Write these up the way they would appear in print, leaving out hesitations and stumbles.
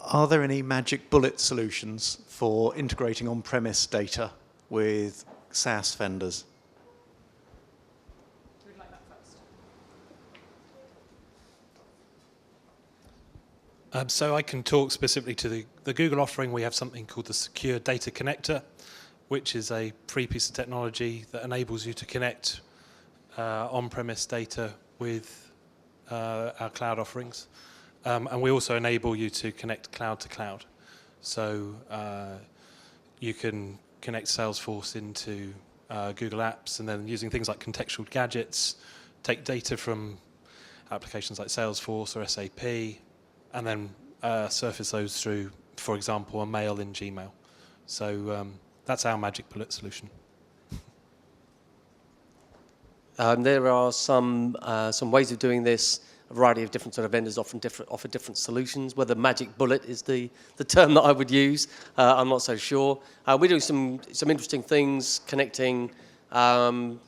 Are there any magic bullet solutions for integrating on-premise data with SaaS vendors? Who'd like that first? So I can talk specifically to the Google offering. We have something called the Secure Data Connector, which is a free piece of technology that enables you to connect on-premise data with our cloud offerings. And we also enable you to connect cloud to cloud. So you can connect Salesforce into Google Apps, and then using things like contextual gadgets, take data from applications like Salesforce or SAP, and then surface those through, for example, a mail in Gmail. So that's our magic bullet solution. There are some ways of doing this. A variety of different sort of vendors offer different solutions. Whether magic bullet is the term that I would use, I'm not so sure. We're doing some interesting things connecting cloud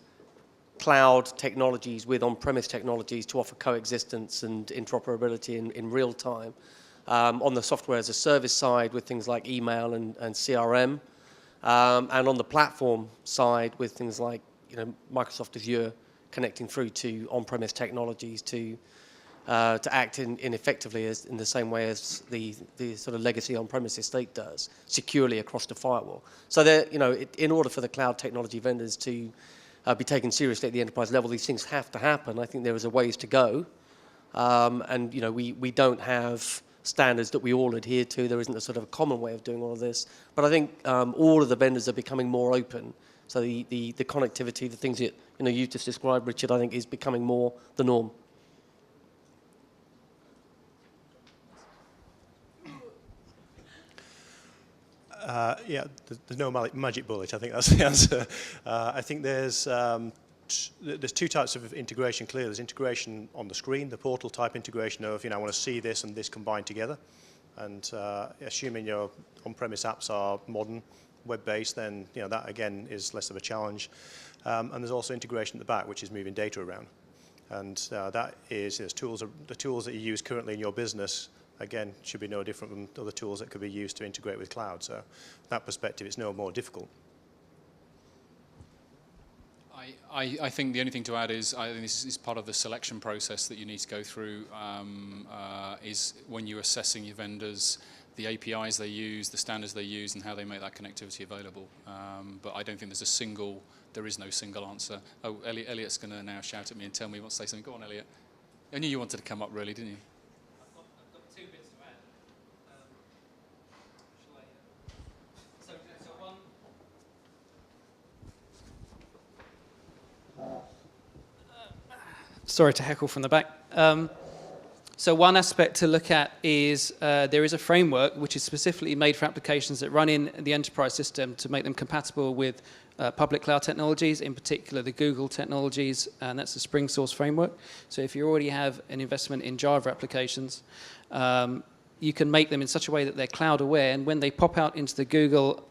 technologies with on-premise technologies to offer coexistence and interoperability in real time. On the software as a service side with things like email and CRM, and on the platform side with things like Microsoft Azure connecting through to on-premise technologies to act in effectively in the same way as the sort of legacy on-premise estate does, securely across the firewall. So in order for the cloud technology vendors to be taken seriously at the enterprise level, these things have to happen. I think there is a ways to go, and we don't have standards that we all adhere to. There isn't a sort of a common way of doing all of this, but I think all of the vendors are becoming more open. So the connectivity, the things that you just described, Richard, I think is becoming more the norm. Yeah, there's no magic bullet. I think that's the answer. I think there's two types of integration. Clearly, there's integration on the screen, the portal type integration of I want to see this and this combined together. And assuming your on-premise apps are modern, web-based, then that again is less of a challenge. And there's also integration at the back, which is moving data around. And that is the tools that you use currently in your business. Again, should be no different from other tools that could be used to integrate with cloud. So, from that perspective, it's no more difficult. I think the only thing to add is I think this is part of the selection process that you need to go through. Is when you're assessing your vendors, the APIs they use, the standards they use, and how they make that connectivity available. But I don't think there is no single answer. Oh, Elliot's going to now shout at me and tell me he wants to say something. Go on, Elliot. I knew you wanted to come up, really, didn't you? Sorry to heckle from the back. So one aspect to look at is there is a framework which is specifically made for applications that run in the enterprise system to make them compatible with public cloud technologies, in particular the Google technologies, and that's the Spring Source framework. So if you already have an investment in Java applications, you can make them in such a way that they're cloud aware, and when they pop out into the Google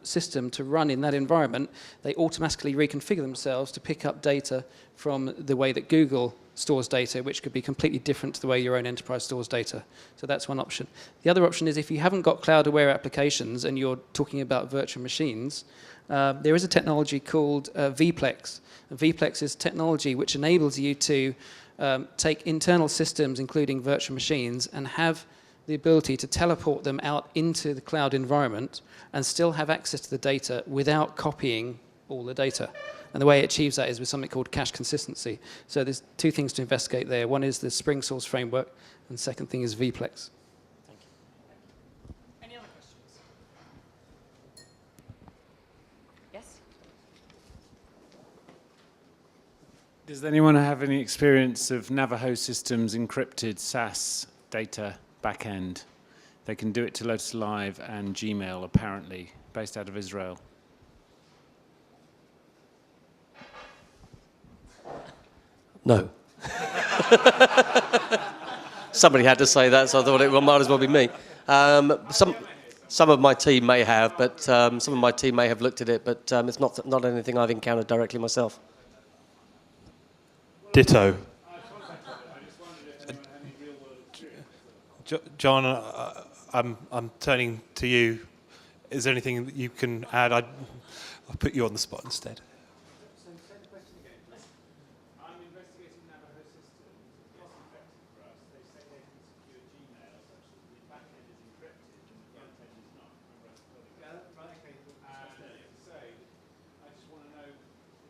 system to run in that environment, they automatically reconfigure themselves to pick up data from the way that Google stores data, which could be completely different to the way your own enterprise stores data. So that's one option. The other option is if you haven't got cloud aware applications and you're talking about virtual machines, there is a technology called vPlex. vPlex is technology which enables you to take internal systems, including virtual machines, and have the ability to teleport them out into the cloud environment and still have access to the data without copying all the data. And the way it achieves that is with something called cache consistency. So there's two things to investigate there. One is the Spring Source framework, and the second thing is vPlex. Thank you. Any other questions? Yes? Does anyone have any experience of Navajo Systems encrypted SaaS data backend? They can do it to Lotus Live and Gmail, apparently, based out of Israel. No. Somebody had to say that, so I thought it might as well be me. Some of my team may have, but some of my team may have looked at it, but it's not anything I've encountered directly myself. Ditto. John, I'm turning to you. Is there anything that you can add? I'll put you on the spot instead. I'm investigating Navajo systems. It's effective for us. They say they can secure Gmail such that the back end is encrypted and the front end is not. Right, okay. So I just want to know, if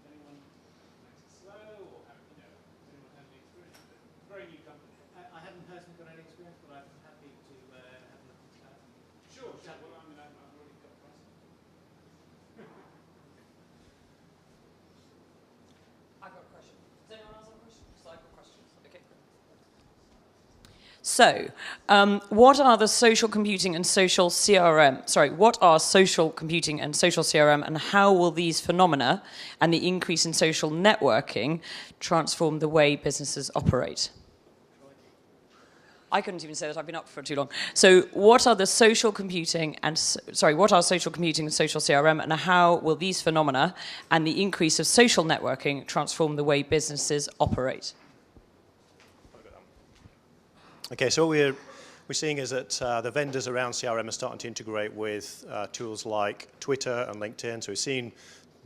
anyone makes it slow or have, does anyone have any experience with it? It's a very new company. I haven't personally got any experience, but I'm happy to have a look at that. Sure. Well, I mean, I've already got prices. I've got a question. Does anyone else have a question? So I've got questions. Okay, great. So, what are the social computing and social CRM? Sorry, what are social computing and social CRM, and how will these phenomena and the increase in social networking transform the way businesses operate? I couldn't even say that. I've been up for too long. So, what are the social computing and what are social computing and social CRM, and how will these phenomena and the increase of social networking transform the way businesses operate? Okay, so what we're seeing is that the vendors around CRM are starting to integrate with tools like Twitter and LinkedIn. So we've seen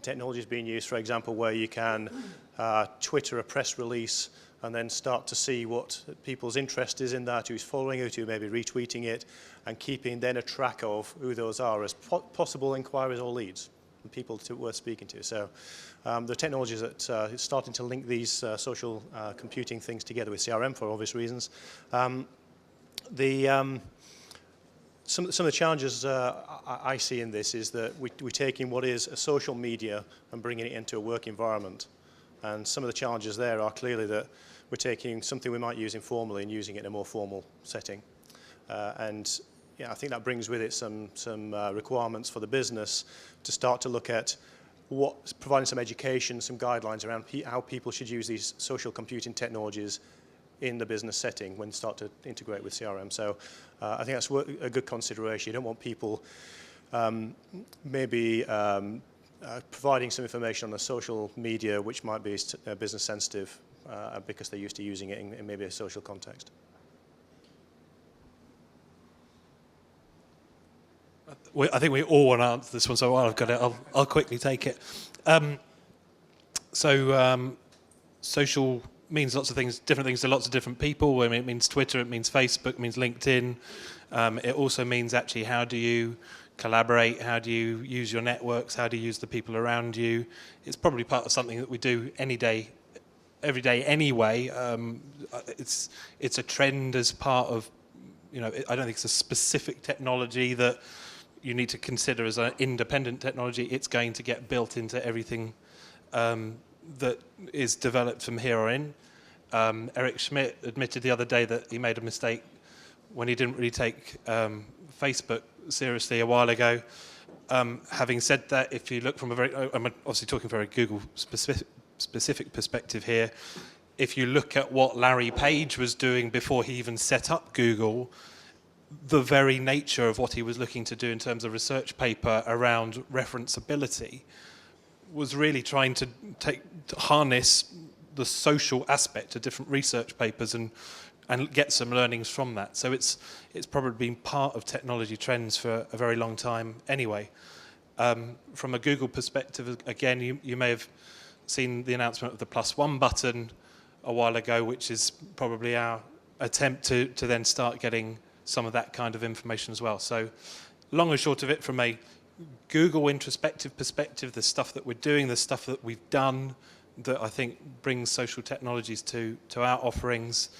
technologies being used, for example, where you can Twitter a press release and then start to see what people's interest is in that, who's following it, who may be retweeting it, and keeping then a track of who those are as possible inquiries or leads and people worth speaking to. So the technologies that is starting to link these social computing things together with CRM for obvious reasons. Some of the challenges I see in this is that we're taking what is a social media and bringing it into a work environment. And some of the challenges there are clearly that we're taking something we might use informally and using it in a more formal setting. And yeah, I think that brings with it some requirements for the business to start to look at providing some education, some guidelines around how people should use these social computing technologies in the business setting when they start to integrate with CRM. So I think that's a good consideration. You don't want people providing some information on the social media which might be business sensitive because they're used to using it in maybe a social context. I think we all want to answer this one, so while I've got it, I'll quickly take it. Social means lots of things, different things to lots of different people. I mean, it means Twitter, it means Facebook, it means LinkedIn. It also means actually how do you collaborate, how do you use your networks, how do you use the people around you. It's probably part of something that we do every day anyway. It's a trend as part of, I don't think it's a specific technology that you need to consider as an independent technology. It's going to get built into everything that is developed from here on in. Eric Schmidt admitted the other day that he made a mistake when he didn't really take Facebook seriously a while ago. Having said that, if you look from I'm obviously talking from a Google specific perspective here, if you look at what Larry Page was doing before he even set up Google, the very nature of what he was looking to do in terms of research paper around referenceability was really trying to harness the social aspect of different research papers and get some learnings from that. So it's probably been part of technology trends for a very long time anyway. From a Google perspective, again, you may have seen the announcement of the +1 button a while ago, which is probably our attempt to then start getting some of that kind of information as well. So long and short of it, from a Google introspective perspective, the stuff that we're doing, the stuff that we've done that I think brings social technologies to our offerings.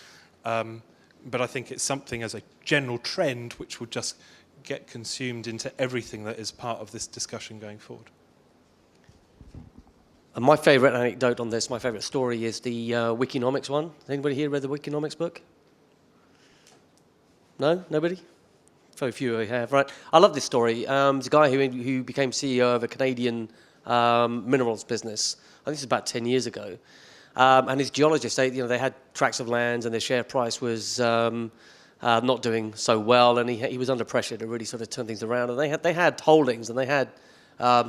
But I think it's something as a general trend which will just get consumed into everything that is part of this discussion going forward. And my favourite anecdote on this, my favourite story is the Wikinomics one. Anybody here read the Wikinomics book? No? Nobody? Very few of you have, right? I love this story. There's a guy who became CEO of a Canadian minerals business. I think this is about 10 years ago. And his geologists, they had tracts of land and their share price was not doing so well, and he was under pressure to really sort of turn things around. And they had holdings and they had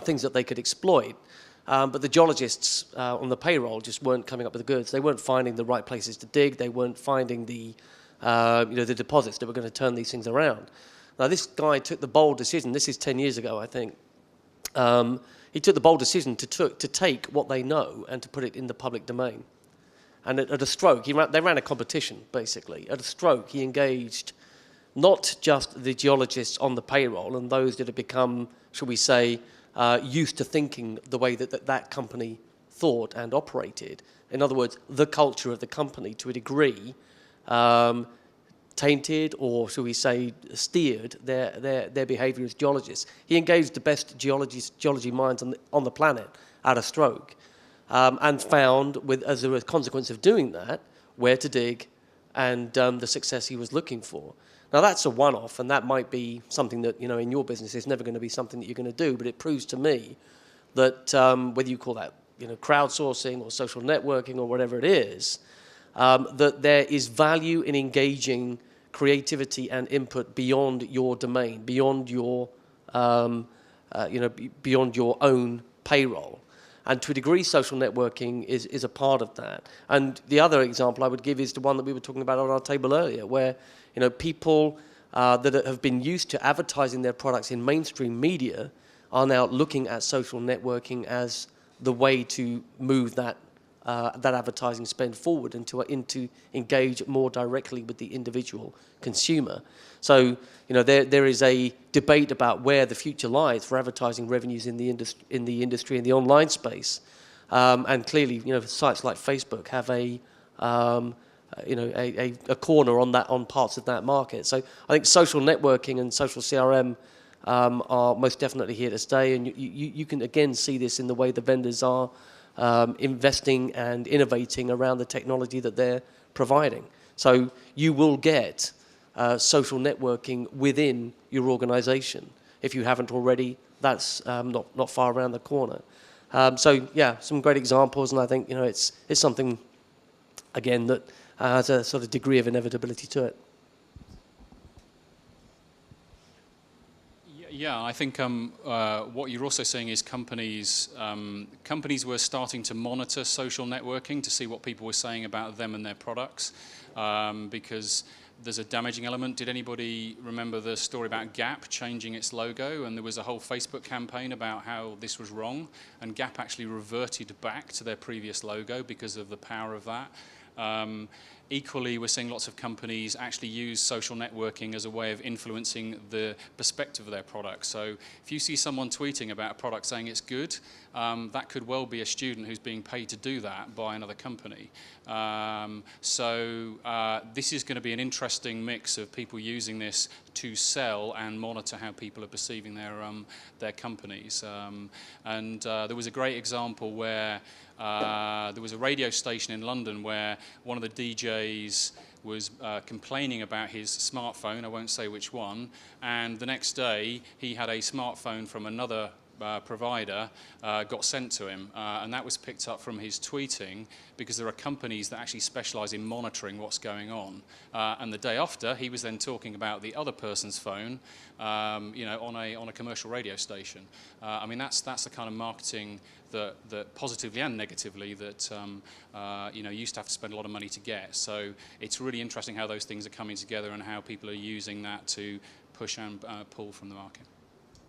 things that they could exploit. But the geologists on the payroll just weren't coming up with the goods. They weren't finding the right places to dig. They weren't finding the deposits that were going to turn these things around. Now, this guy took the bold decision, this is 10 years ago, I think. He took the bold decision to take what they know and to put it in the public domain. And at a stroke, they ran a competition, basically. At a stroke, he engaged not just the geologists on the payroll and those that had become, shall we say, used to thinking the way that company thought and operated. In other words, the culture of the company, to a degree, tainted or, shall we say, steered their behaviour as geologists. He engaged the best geology minds on the planet at a stroke, and found, as a consequence of doing that, where to dig and the success he was looking for. Now, that's a one-off, and that might be something that, in your business is never going to be something that you're going to do, but it proves to me that whether you call that crowdsourcing or social networking or whatever it is, that there is value in engaging creativity and input beyond your domain, beyond your beyond your own payroll. And to a degree, social networking is a part of that. And the other example I would give is the one that we were talking about on our table earlier, where people that have been used to advertising their products in mainstream media are now looking at social networking as the way to move that advertising spend forward and to engage more directly with the individual consumer. So, there is a debate about where the future lies for advertising revenues in the industry in the online space, and clearly, sites like Facebook have a corner on parts of that market. So, I think social networking and social CRM are most definitely here to stay, and you can again see this in the way the vendors are investing and innovating around the technology that they're providing. So you will get social networking within your organization. If you haven't already, that's not far around the corner. So yeah, some great examples, and I think it's something, again, that has a sort of degree of inevitability to it. Yeah, I think what you're also seeing is companies were starting to monitor social networking to see what people were saying about them and their products, because there's a damaging element. Did anybody remember the story about Gap changing its logo? And there was a whole Facebook campaign about how this was wrong, and Gap actually reverted back to their previous logo because of the power of that. Equally, we're seeing lots of companies actually use social networking as a way of influencing the perspective of their product. So if you see someone tweeting about a product saying it's good, that could well be a student who's being paid to do that by another company. This is going to be an interesting mix of people using this to sell and monitor how people are perceiving their companies. There was a great example where there was a radio station in London where one of the DJs was complaining about his smartphone, I won't say which one, and the next day he had a smartphone from another provider got sent to him, and that was picked up from his tweeting, because there are companies that actually specialize in monitoring what's going on. And the day after, he was then talking about the other person's phone, on a commercial radio station. I mean, that's the kind of marketing that positively and negatively that used to have to spend a lot of money to get. So it's really interesting how those things are coming together and how people are using that to push and pull from the market.